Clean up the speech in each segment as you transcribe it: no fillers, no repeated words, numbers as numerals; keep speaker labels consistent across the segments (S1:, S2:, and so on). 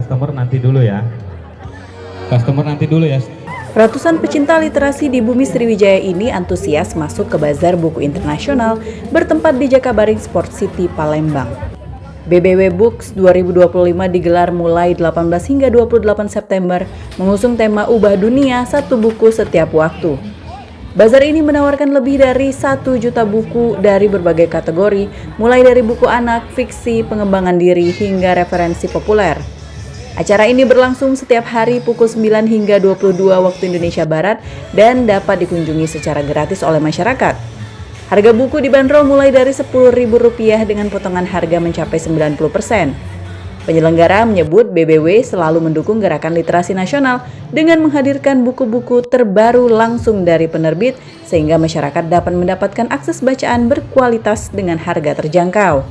S1: customer nanti dulu ya.
S2: Ratusan pecinta literasi di Bumi Sriwijaya ini antusias masuk ke Bazar Buku Internasional bertempat di Jakabaring Sport City, Palembang. BBW Books 2025 digelar mulai 18 hingga 28 September mengusung tema Ubah Dunia Satu Buku Setiap Waktu. Bazar ini menawarkan lebih dari 1 juta buku dari berbagai kategori, mulai dari buku anak, fiksi, pengembangan diri, hingga referensi populer. Acara ini berlangsung setiap hari pukul 9 hingga 22 waktu Indonesia Barat dan dapat dikunjungi secara gratis oleh masyarakat. Harga buku dibanderol mulai dari Rp10.000 dengan potongan harga mencapai 90%. Penyelenggara menyebut BBW selalu mendukung gerakan literasi nasional dengan menghadirkan buku-buku terbaru langsung dari penerbit sehingga masyarakat dapat mendapatkan akses bacaan berkualitas dengan harga terjangkau.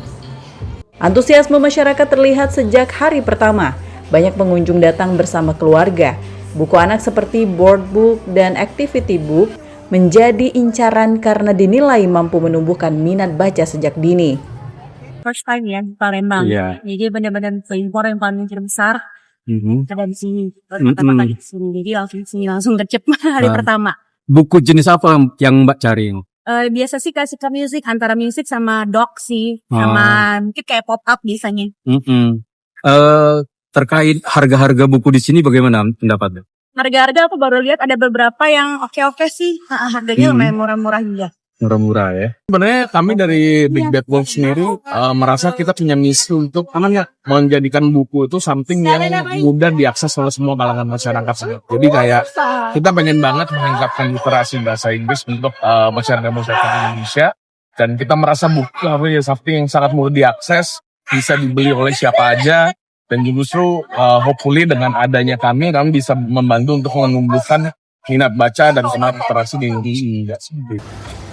S2: Antusiasme masyarakat terlihat sejak hari pertama. Banyak pengunjung datang bersama keluarga. Buku anak seperti board book dan activity book menjadi incaran karena dinilai mampu menumbuhkan minat baca sejak dini.
S3: First time ya di Palembang.
S4: Iya.
S3: Jadi benar-benar impor yang paling terbesar ada di sini. Pertama kali di sini. Jadi langsung gercep hari pertama.
S4: Buku jenis apa yang Mbak cari?
S3: Biasa sih kasih ke musik, antara musik sama doc sih, sama mungkin kayak pop up biasanya.
S4: Terkait harga-harga buku di sini bagaimana pendapatnya?
S3: Harga-harga aku baru lihat ada beberapa yang oke sih. Harganya lumayan murah-murah juga.
S4: Murah-murah ya.
S5: Sebenarnya kami dari Big Bad Wolf sendiri merasa kita punya misi untuk menjadikan buku itu something yang mudah diakses oleh semua kalangan masyarakat. Jadi kayak kita pengen banget meningkatkan literasi bahasa Inggris untuk masyarakat Indonesia, dan kita merasa buku something yang sangat mudah diakses, bisa dibeli oleh siapa aja, dan justru hopefully dengan adanya kami bisa membantu untuk menumbuhkan minat baca dan semangat literasi di Indonesia.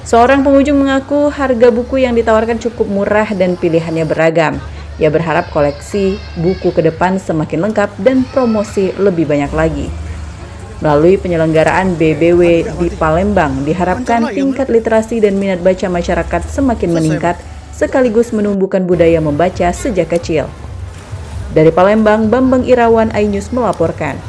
S2: Seorang pengunjung mengaku harga buku yang ditawarkan cukup murah dan pilihannya beragam. Ia berharap koleksi buku ke depan semakin lengkap dan promosi lebih banyak lagi. Melalui penyelenggaraan BBW di Palembang, diharapkan tingkat literasi dan minat baca masyarakat semakin meningkat, sekaligus menumbuhkan budaya membaca sejak kecil. Dari Palembang, Bambang Irawan, iNews melaporkan.